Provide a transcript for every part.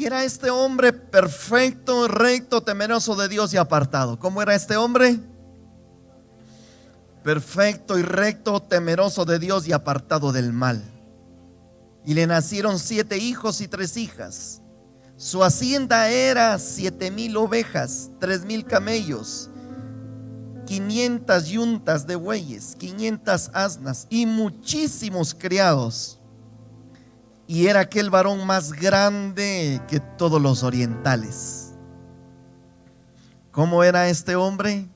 Y era este hombre perfecto, recto, temeroso de Dios y apartado. ¿Cómo era este hombre? Perfecto y recto, temeroso de Dios y apartado del mal. Y le nacieron 7 hijos y 3 hijas. Su hacienda era 7,000 ovejas, 3,000 camellos, 500 yuntas de bueyes, 500 asnas y muchísimos criados. Y era aquel varón más grande que todos los orientales. ¿Cómo era este hombre?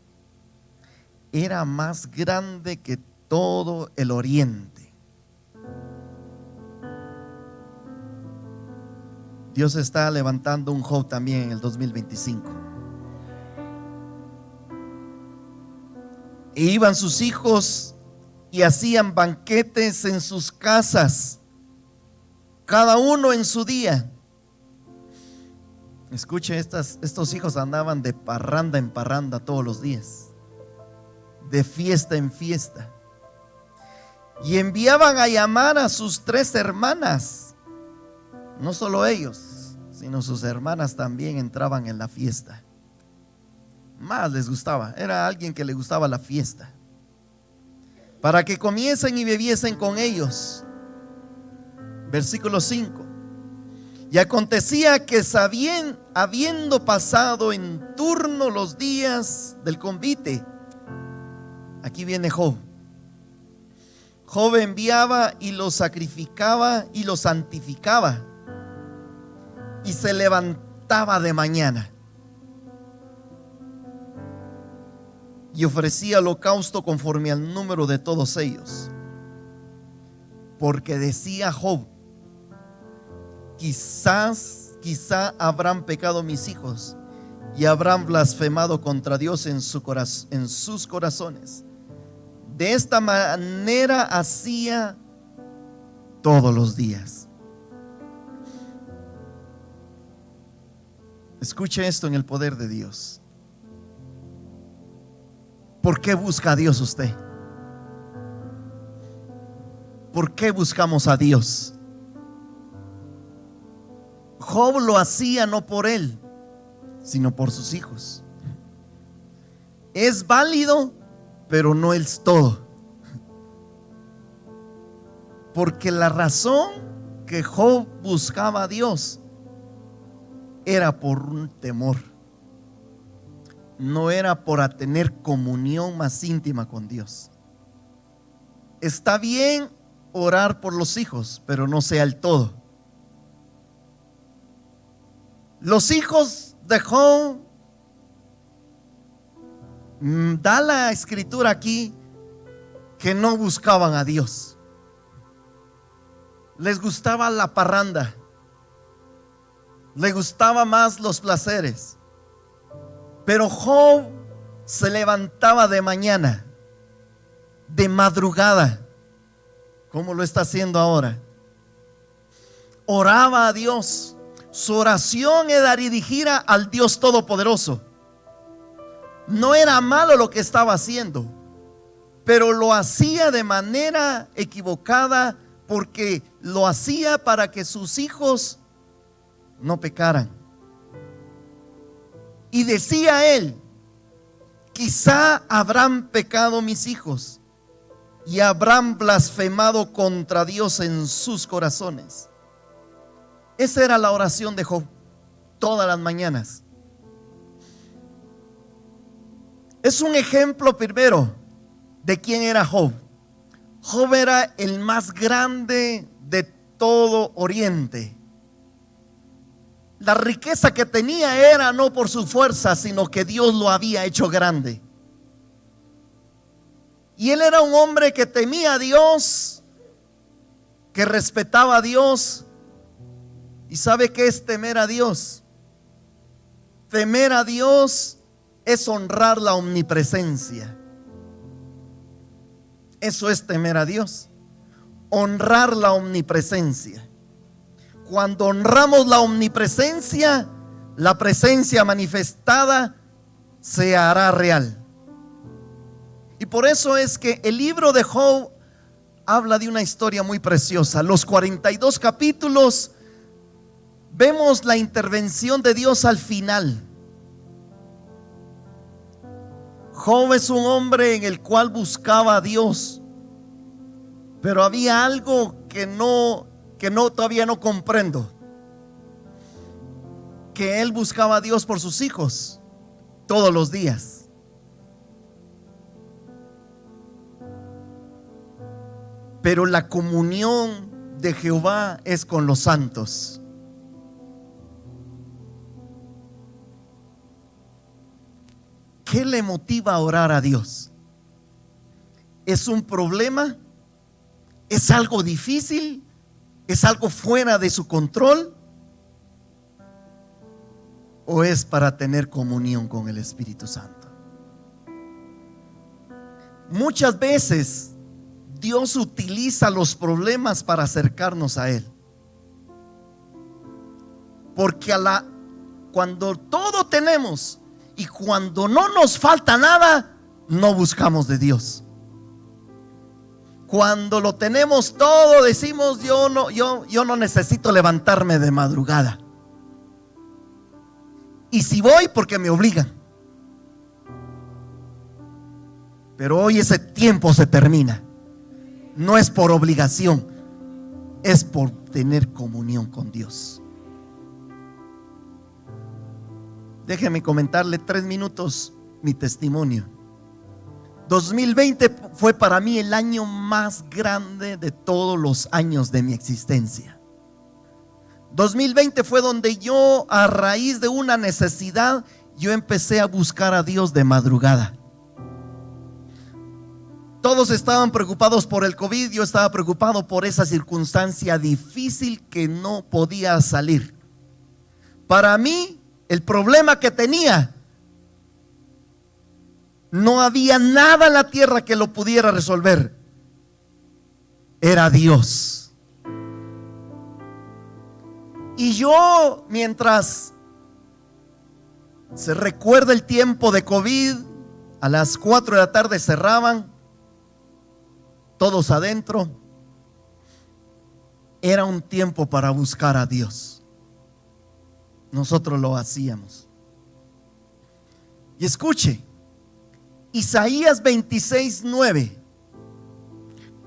Era más grande que todo el oriente. Dios está levantando un Job también en el 2025. E iban sus hijos y hacían banquetes en sus casas, cada uno en su día. Escuche, estos hijos andaban de parranda en parranda todos los días, de fiesta en fiesta. Y enviaban a llamar a sus 3 hermanas. No solo ellos, sino sus hermanas también entraban en la fiesta. Más les gustaba, era alguien que le gustaba la fiesta, para que comiesen y bebiesen con ellos. Versículo 5. Y acontecía que habiendo pasado en turno los días del convite, aquí viene Job. Job enviaba y los sacrificaba y los santificaba, y se levantaba de mañana y ofrecía holocausto conforme al número de todos ellos. Porque decía Job: quizá habrán pecado mis hijos y habrán blasfemado contra Dios en sus corazones. De esta manera hacía todos los días. Escuche esto en el poder de Dios. ¿Por qué busca a Dios usted? ¿Por qué buscamos a Dios? Job lo hacía no por él, sino por sus hijos. Es válido, pero no es todo. Porque la razón que Job buscaba a Dios era por un temor. No era por tener comunión más íntima con Dios. Está bien orar por los hijos, pero no sea el todo. Los hijos de Job, da la escritura aquí que no buscaban a Dios. Les gustaba la parranda, les gustaba más los placeres. Pero Job se levantaba de mañana, de madrugada, como lo está haciendo ahora. Oraba a Dios. Su oración era dirigida al Dios Todopoderoso. No era malo lo que estaba haciendo, pero lo hacía de manera equivocada, porque lo hacía para que sus hijos no pecaran. Y decía él: quizá habrán pecado mis hijos y habrán blasfemado contra Dios en sus corazones. Esa era la oración de Job todas las mañanas. Es un ejemplo primero de quién era Job. Job era el más grande de todo Oriente. La riqueza que tenía era no por su fuerza, sino que Dios lo había hecho grande. Y él era un hombre que temía a Dios, que respetaba a Dios. ¿Y sabe qué es temer a Dios? Temer a Dios es honrar la omnipresencia. Eso es temer a Dios, honrar la omnipresencia. Cuando honramos la omnipresencia, la presencia manifestada se hará real. Y por eso es que el libro de Job habla de una historia muy preciosa. Los 42 capítulos vemos la intervención de Dios al final. Job es un hombre en el cual buscaba a Dios, pero había algo que todavía no comprendo. Que él buscaba a Dios por sus hijos todos los días. Pero la comunión de Jehová es con los santos. ¿Qué le motiva a orar a Dios? ¿Es un problema? ¿Es algo difícil? ¿Es algo fuera de su control? ¿O es para tener comunión con el Espíritu Santo? Muchas veces Dios utiliza los problemas para acercarnos a Él. Porque cuando todo tenemos y cuando no nos falta nada, no buscamos de Dios. Cuando lo tenemos todo, decimos yo no necesito levantarme de madrugada. Y si voy, porque me obligan. Pero hoy ese tiempo se termina. No es por obligación, es por tener comunión con Dios. Déjeme comentarle 3 minutos mi testimonio. 2020 fue para mí el año más grande de todos los años de mi existencia. 2020 fue donde yo, a raíz de una necesidad, yo empecé a buscar a Dios de madrugada. Todos estaban preocupados por el COVID, yo estaba preocupado por esa circunstancia difícil que no podía salir. Para mí, el problema que tenía, no había nada en la tierra que lo pudiera resolver. Era Dios. Y yo, mientras se recuerda el tiempo de COVID, a las 4 de la tarde cerraban, todos adentro. Era un tiempo para buscar a Dios. Nosotros lo hacíamos. Y escuche, Isaías 26:9: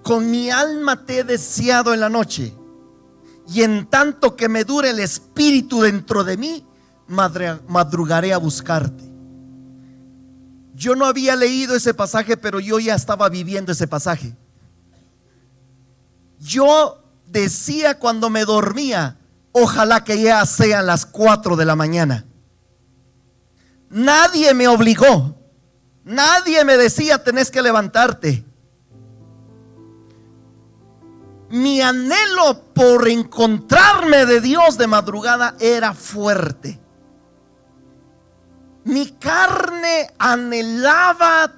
con mi alma te he deseado en la noche, y en tanto que me dure el espíritu dentro de mí, madrugaré a buscarte. Yo no había leído ese pasaje, pero yo ya estaba viviendo ese pasaje. Yo decía cuando me dormía, ojalá que ya sean las 4 de la mañana. Nadie me obligó, nadie me decía tenés que levantarte. Mi anhelo por encontrarme de Dios de madrugada era fuerte. Mi carne anhelaba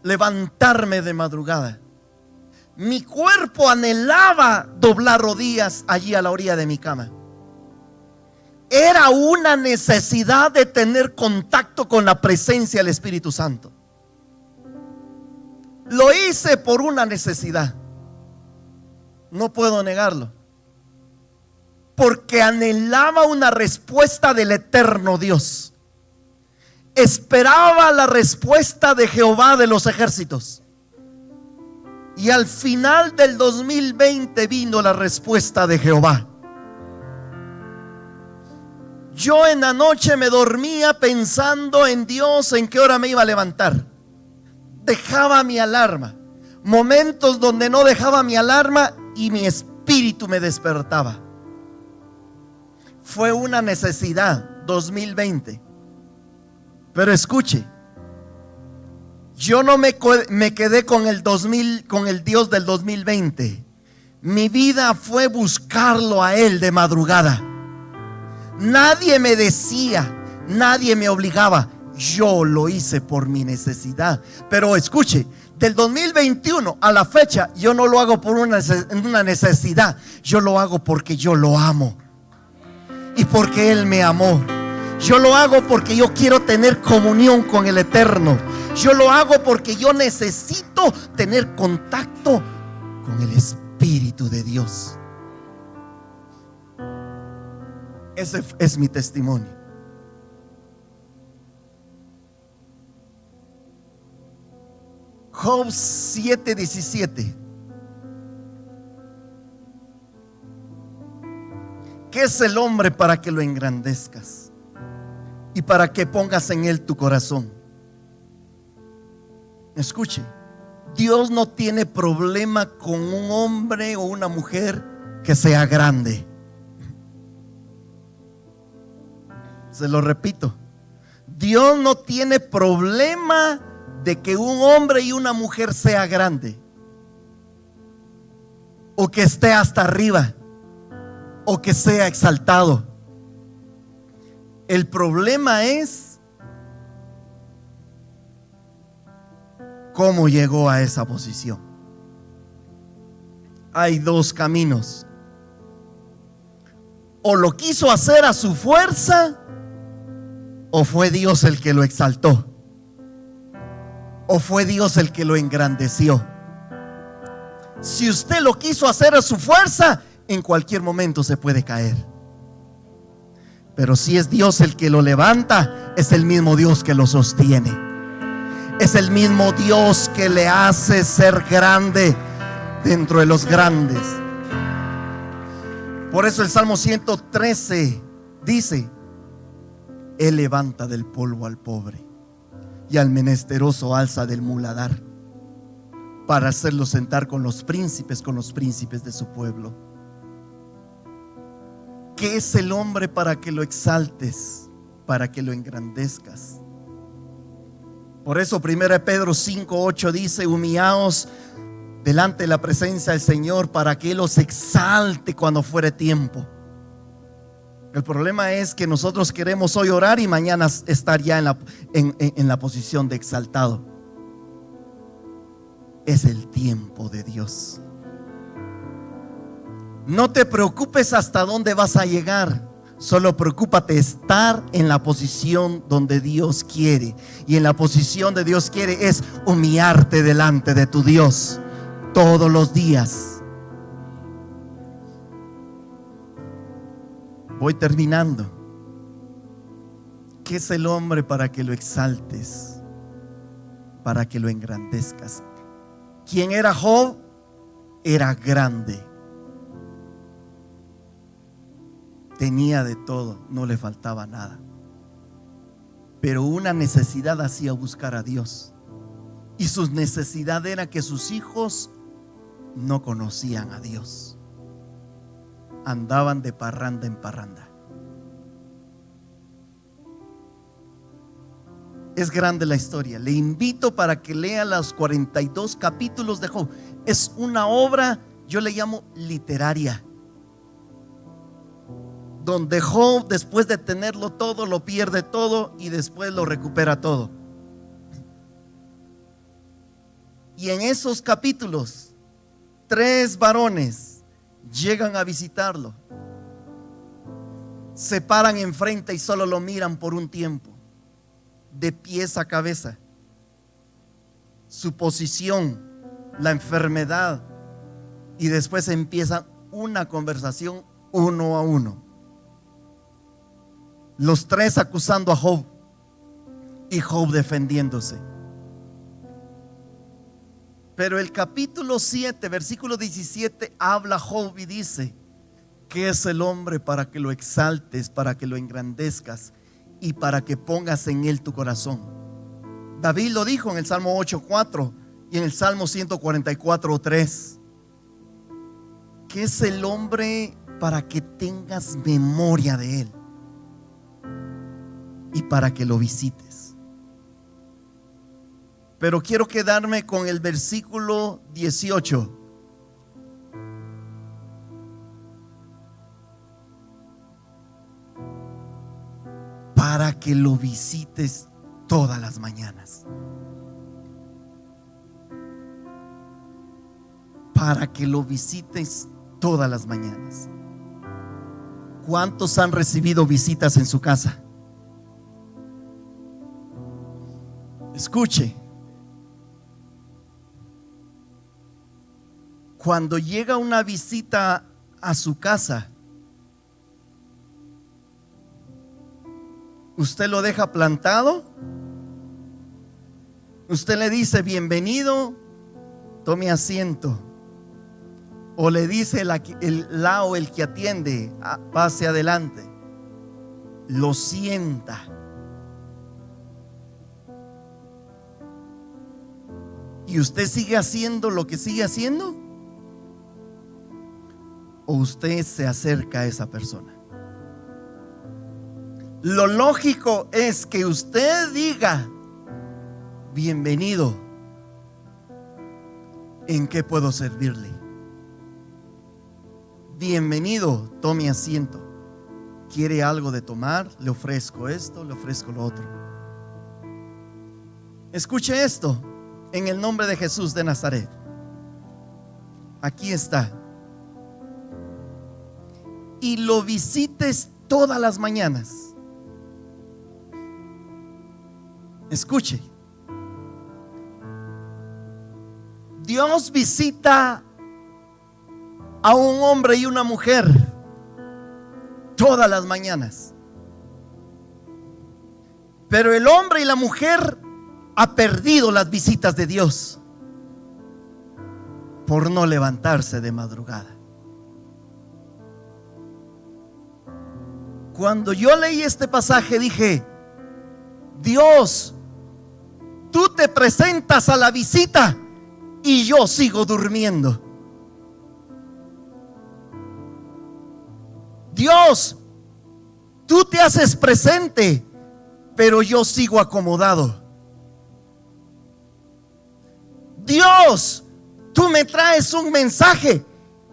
levantarme de madrugada. Mi cuerpo anhelaba doblar rodillas allí a la orilla de mi cama. Era una necesidad de tener contacto con la presencia del Espíritu Santo. Lo hice por una necesidad. No puedo negarlo. Porque anhelaba una respuesta del eterno Dios. Esperaba la respuesta de Jehová de los ejércitos. Y al final del 2020 vino la respuesta de Jehová. Yo en la noche me dormía pensando en Dios, en qué hora me iba a levantar. Dejaba mi alarma. Momentos donde no dejaba mi alarma y mi espíritu me despertaba. Fue una necesidad 2020. Pero escuche, yo no me quedé con el Dios del 2020. Mi vida fue buscarlo a Él de madrugada. Nadie me decía, nadie me obligaba. Yo lo hice por mi necesidad. Pero escuche, del 2021 a la fecha, yo no lo hago por una necesidad. Yo lo hago porque yo lo amo y porque Él me amó. Yo lo hago porque yo quiero tener comunión con el Eterno. Yo lo hago porque yo necesito tener contacto con el Espíritu de Dios. Ese es mi testimonio. Job 7:17. ¿Qué es el hombre para que lo engrandezcas y para que pongas en él tu corazón? Escuche, Dios no tiene problema con un hombre o una mujer que sea grande. Se lo repito, Dios no tiene problema de que un hombre y una mujer sea grande, o que esté hasta arriba, o que sea exaltado. El problema es cómo llegó a esa posición. Hay dos caminos: o lo quiso hacer a su fuerza, o fue Dios el que lo exaltó, o fue Dios el que lo engrandeció. Si usted lo quiso hacer a su fuerza, en cualquier momento se puede caer. Pero si es Dios el que lo levanta, es el mismo Dios que lo sostiene. Es el mismo Dios que le hace ser grande dentro de los grandes. Por eso el Salmo 113 dice: Él levanta del polvo al pobre y al menesteroso alza del muladar, para hacerlo sentar con los príncipes de su pueblo. ¿Qué es el hombre para que lo exaltes, para que lo engrandezcas? Por eso 1 Pedro 5:8 dice: humillaos delante de la presencia del Señor, para que Él os exalte cuando fuere tiempo. El problema es que nosotros queremos hoy orar y mañana estar ya en la posición de exaltado. Es el tiempo de Dios. No te preocupes hasta dónde vas a llegar. Solo preocúpate estar en la posición donde Dios quiere. Y en la posición de Dios quiere es humillarte delante de tu Dios todos los días. Voy terminando. ¿Qué es el hombre para que lo exaltes, para que lo engrandezcas? ¿Quién era Job? Era grande. Tenía de todo, no le faltaba nada. Pero una necesidad hacía buscar a Dios. Y su necesidad era que sus hijos no conocían a Dios. Andaban de parranda en parranda. Es grande la historia. Le invito para que lea los 42 capítulos de Job. Es una obra, yo le llamo literaria, donde Job, después de tenerlo todo, lo pierde todo y después lo recupera todo. Y en esos capítulos, 3 varones llegan a visitarlo, se paran enfrente y solo lo miran por un tiempo, de pies a cabeza. Su posición, la enfermedad, y después empieza una conversación uno a uno. Los 3 acusando a Job y Job defendiéndose. Pero el capítulo 7, versículo 17, habla Job y dice: ¿qué es el hombre para que lo exaltes, para que lo engrandezcas y para que pongas en él tu corazón? David lo dijo en el Salmo 8:4 y en el Salmo 144:3. ¿Qué es el hombre para que tengas memoria de él y para que lo visites? Pero quiero quedarme con el versículo 18. Para que lo visites todas las mañanas. Para que lo visites todas las mañanas. ¿Cuántos han recibido visitas en su casa? Escuche. Cuando llega una visita a su casa, Usted lo deja plantado. Usted le dice bienvenido, tome asiento. O le dice el que atiende, pase adelante. Lo sienta. ¿Y usted sigue haciendo lo que sigue haciendo? ¿O usted se acerca a esa persona? Lo lógico es que usted diga: bienvenido, ¿en qué puedo servirle? Bienvenido, tome asiento. ¿Quiere algo de tomar? Le ofrezco esto, le ofrezco lo otro. Escuche esto, en el nombre de Jesús de Nazaret. Aquí está. Y lo visites todas las mañanas. Escuche. Dios visita a un hombre y una mujer todas las mañanas. Pero el hombre y la mujer ha perdido las visitas de Dios por no levantarse de madrugada. Cuando yo leí este pasaje dije: Dios, tú te presentas a la visita y yo sigo durmiendo. Dios, tú te haces presente, pero yo sigo acomodado. Dios, tú me traes un mensaje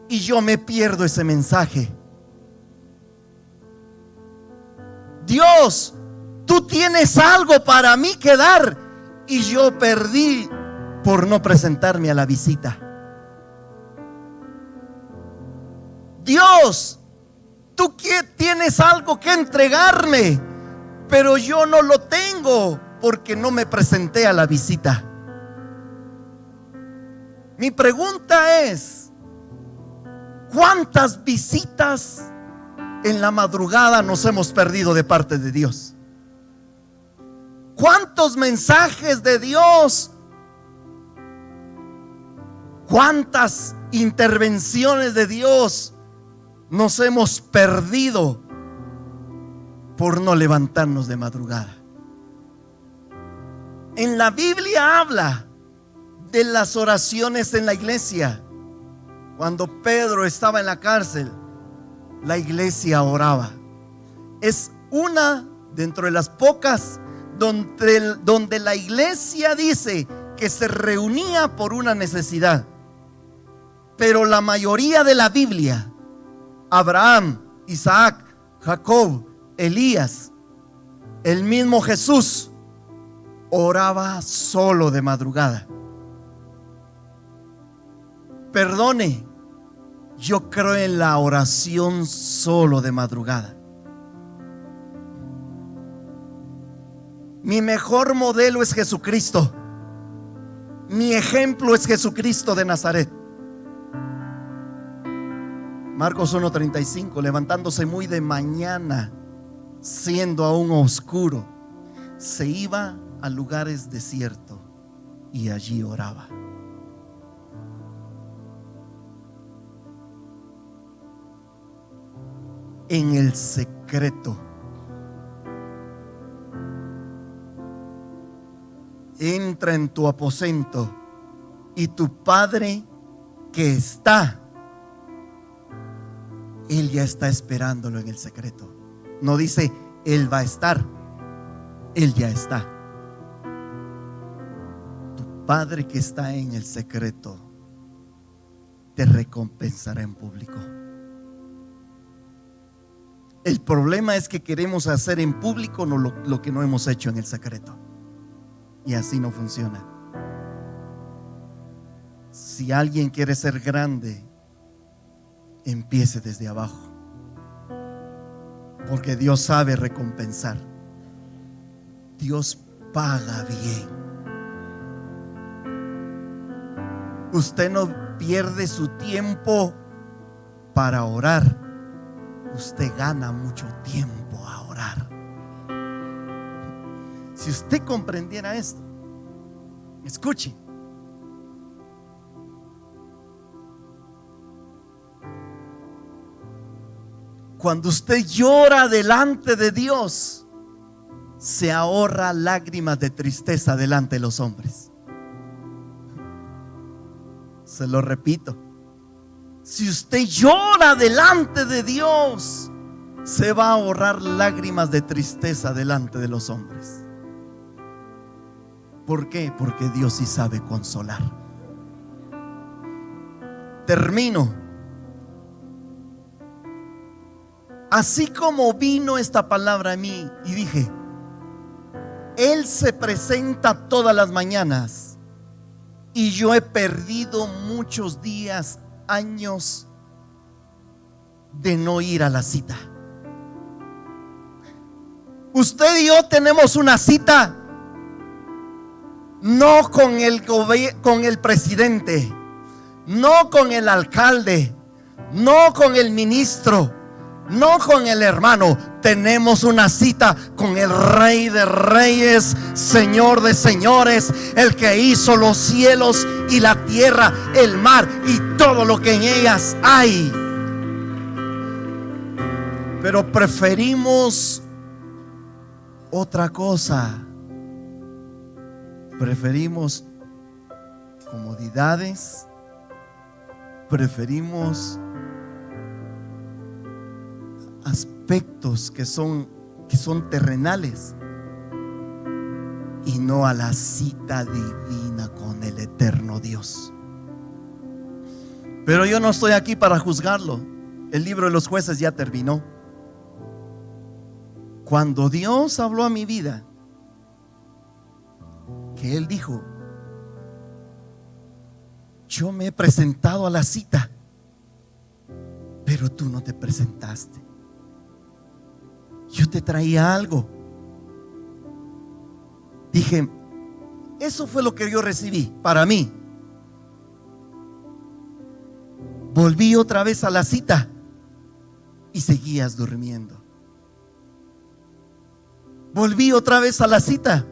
y yo me pierdo ese mensaje. Dios, tú tienes algo para mí que dar y yo perdí por no presentarme a la visita. Dios, tú tienes algo que entregarme, pero yo no lo tengo porque no me presenté a la visita. Mi pregunta es: ¿cuántas visitas en la madrugada nos hemos perdido de parte de Dios? ¿Cuántos mensajes de Dios? ¿Cuántas intervenciones de Dios nos hemos perdido por no levantarnos de madrugada? En la Biblia habla de las oraciones en la iglesia. Cuando Pedro estaba en la cárcel, la iglesia oraba. Es una dentro de las pocas donde la iglesia dice que se reunía por una necesidad. Pero la mayoría de la Biblia, Abraham, Isaac, Jacob, Elías, el mismo Jesús, oraba solo de madrugada. Perdone, yo creo en la oración solo de madrugada. Mi mejor modelo es Jesucristo. Mi ejemplo es Jesucristo de Nazaret. Marcos 1:35, levantándose muy de mañana, siendo aún oscuro, se iba a lugares desiertos y allí oraba. En el secreto. Entra en tu aposento y tu Padre que está, Él ya está esperándolo en el secreto. No dice Él va a estar, Él ya está. Tu Padre que está en el secreto te recompensará en público. El problema es que queremos hacer en público lo que no hemos hecho en el secreto. Y así no funciona. Si alguien quiere ser grande, empiece desde abajo. Porque Dios sabe recompensar. Dios paga bien. Usted no pierde su tiempo para orar. Usted gana mucho tiempo a orar. Si usted comprendiera esto, escuche. Cuando usted llora delante de Dios, se ahorra lágrimas de tristeza delante de los hombres. Se lo repito. Si usted llora delante de Dios, se va a ahorrar lágrimas de tristeza delante de los hombres. ¿Por qué? Porque Dios sí sabe consolar. Termino. Así como vino esta palabra a mí y dije, Él se presenta todas las mañanas y yo he perdido muchos días, años de no ir a la cita. Usted y yo tenemos una cita no con el presidente, no con el alcalde, no con el ministro, no con el hermano. Tenemos una cita con el Rey de Reyes, Señor de Señores, el que hizo los cielos y la tierra, el mar y todo lo que en ellas hay. Pero preferimos otra cosa. Preferimos comodidades, preferimos aspectos que son terrenales y no a la cita divina con el eterno Dios. Pero yo no estoy aquí para juzgarlo. El libro de los jueces ya terminó. Cuando Dios habló a mi vida, que Él dijo: yo me he presentado a la cita, pero tú no te presentaste. Yo te traía algo. Dije, eso fue lo que yo recibí para mí. Volví otra vez a la cita y seguías durmiendo. Volví otra vez a la cita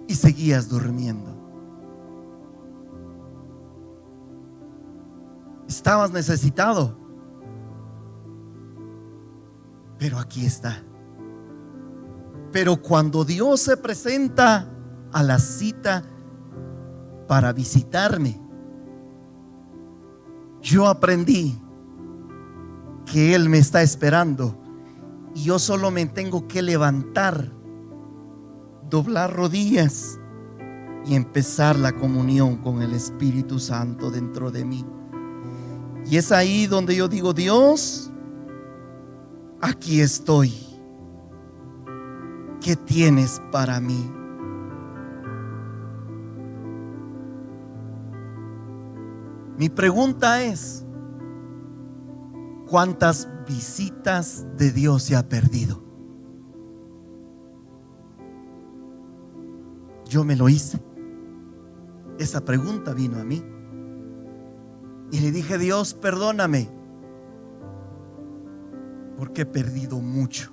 y seguías durmiendo. Estabas necesitado, pero aquí está. Pero cuando Dios se presenta a la cita para visitarme, yo aprendí que Él me está esperando y yo solo me tengo que levantar, doblar rodillas y empezar la comunión con el Espíritu Santo dentro de mí. Y es ahí donde yo digo: Dios, aquí estoy. ¿Qué tienes para mí? Mi pregunta es: ¿cuántas visitas de Dios se ha perdido? Yo me lo hice. Esa pregunta vino a mí y le dije: Dios, perdóname, porque he perdido mucho.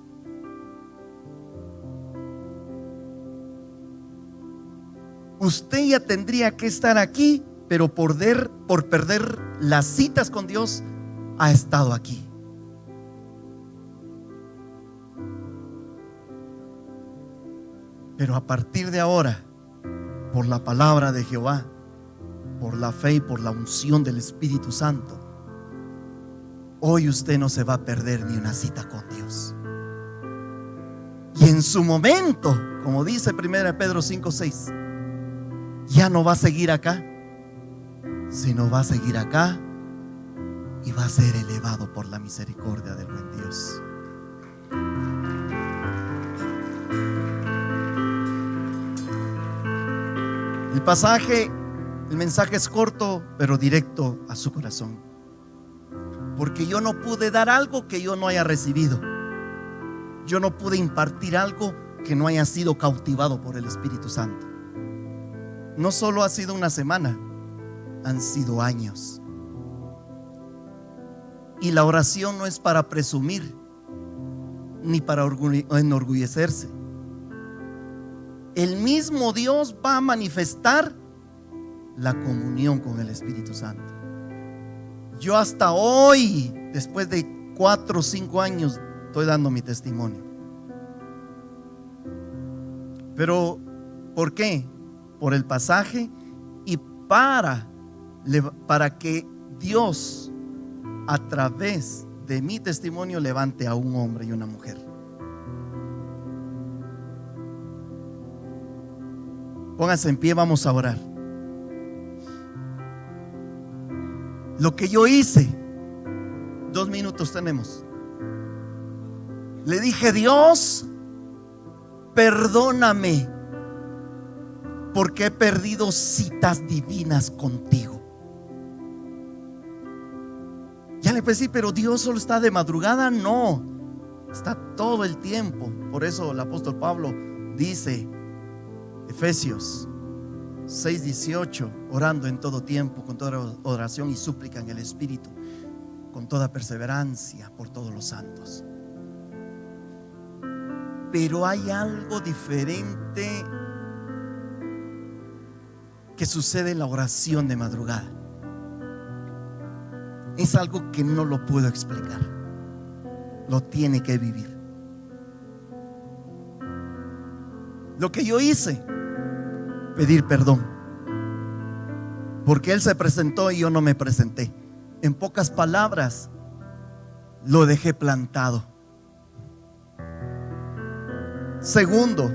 Usted ya tendría que estar aquí, pero por perder las citas con Dios, ha estado aquí. Pero a partir de ahora, por la palabra de Jehová, por la fe y por la unción del Espíritu Santo, hoy usted no se va a perder ni una cita con Dios. Y en su momento, como dice 1 Pedro 5:6, ya no va a seguir acá, sino va a seguir acá y va a ser elevado por la misericordia del buen Dios. El mensaje es corto, pero directo a su corazón. Porque yo no pude dar algo que yo no haya recibido. Yo no pude impartir algo que no haya sido cautivado por el Espíritu Santo. No solo ha sido una semana, han sido años. Y la oración no es para presumir ni para enorgullecerse. el mismo Dios va a manifestar la comunión con el Espíritu Santo. Yo hasta hoy, después de 4 o 5 años, estoy dando mi testimonio. Pero ¿por qué? Por el pasaje y para que Dios, a través de mi testimonio, levante a un hombre y una mujer. Pónganse en pie, vamos a orar. Lo que yo hice, 2 minutos tenemos. Le dije: Dios, perdóname, porque he perdido citas divinas contigo. Ya le pensé, pero Dios solo está de madrugada. No, está todo el tiempo. Por eso el apóstol Pablo dice, Efesios 6:18, orando en todo tiempo, con toda oración y súplica en el Espíritu, con toda perseverancia por todos los santos. Pero hay algo diferente que sucede en la oración de madrugada. Es algo que no lo puedo explicar, lo tiene que vivir. Lo que yo hice, pedir perdón, porque Él se presentó y yo no me presenté. En pocas palabras, lo dejé plantado. Segundo,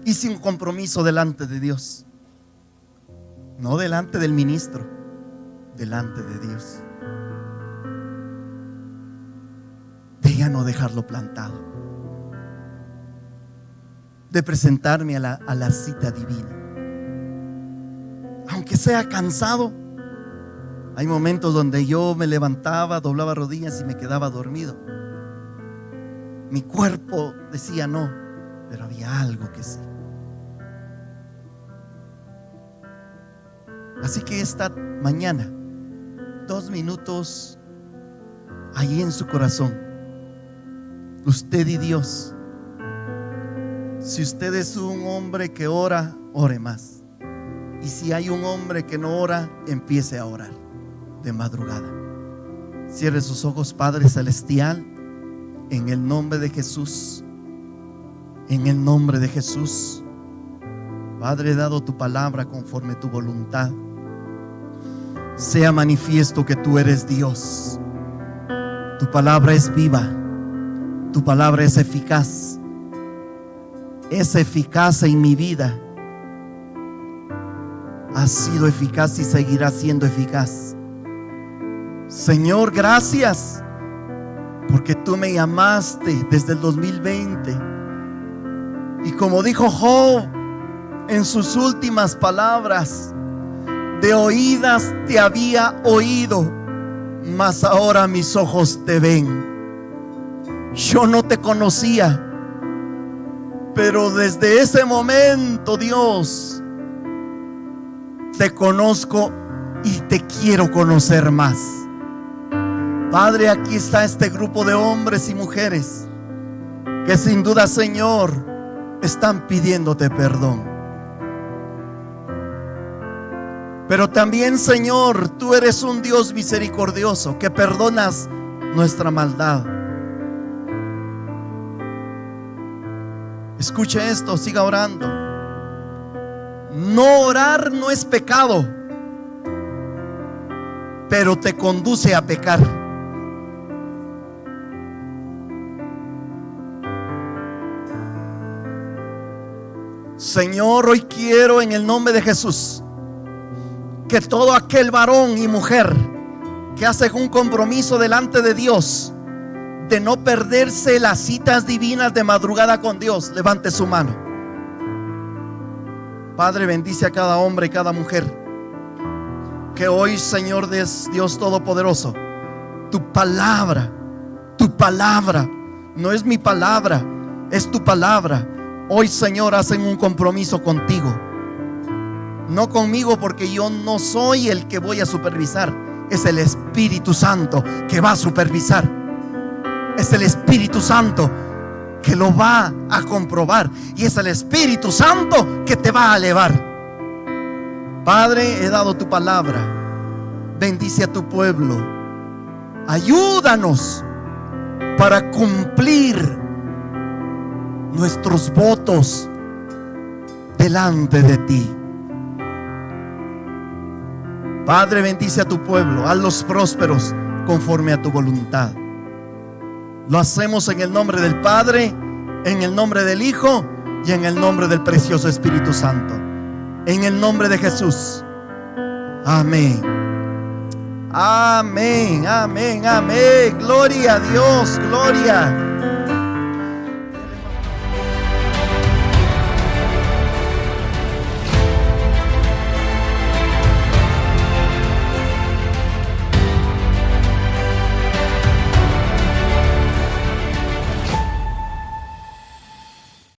hice un compromiso delante de Dios, no delante del ministro, delante de Dios, de ya no dejarlo plantado, de presentarme a la cita divina. Aunque sea cansado, hay momentos donde yo me levantaba, doblaba rodillas y me quedaba dormido. Mi cuerpo decía no, pero había algo que sí. Así que esta mañana, 2 minutos ahí en su corazón, usted y Dios. Si usted es un hombre que ora, ore más. Y si hay un hombre que no ora, empiece a orar de madrugada. Cierre sus ojos, Padre Celestial, en el nombre de Jesús. En el nombre de Jesús, Padre, he dado tu palabra conforme tu voluntad. Sea manifiesto que tú eres Dios. Tu palabra es viva, tu palabra es eficaz. Es eficaz en mi vida. Ha sido eficaz y seguirá siendo eficaz. Señor, gracias, porque tú me llamaste desde el 2020. Y como dijo Job en sus últimas palabras, de oídas te había oído, mas ahora mis ojos te ven. Yo no te conocía, pero desde ese momento, Dios, te conozco y te quiero conocer más. Padre, aquí está este grupo de hombres y mujeres que sin duda, Señor, están pidiéndote perdón. Pero también, Señor, tú eres un Dios misericordioso que perdonas nuestra maldad. Escuche esto, siga orando. No orar no es pecado, pero te conduce a pecar. Señor, hoy quiero en el nombre de Jesús que todo aquel varón y mujer que hace un compromiso delante de Dios de no perderse las citas divinas de madrugada con Dios, levante su mano. Padre, bendice a cada hombre y cada mujer. Que hoy, Señor Dios Todopoderoso, tu palabra, no es mi palabra, es tu palabra. Hoy, Señor, hacen un compromiso contigo. No conmigo, porque yo no soy el que voy a supervisar. Es el Espíritu Santo que va a supervisar. Es el Espíritu Santo que lo va a comprobar, y es el Espíritu Santo que te va a elevar. Padre, he dado tu palabra. Bendice a tu pueblo. Ayúdanos para cumplir nuestros votos delante de ti. Padre, bendice a tu pueblo, hazlos prósperos conforme a tu voluntad. Lo hacemos en el nombre del Padre, en el nombre del Hijo y en el nombre del precioso Espíritu Santo. En el nombre de Jesús. Amén. Amén, amén, amén. Gloria a Dios, gloria.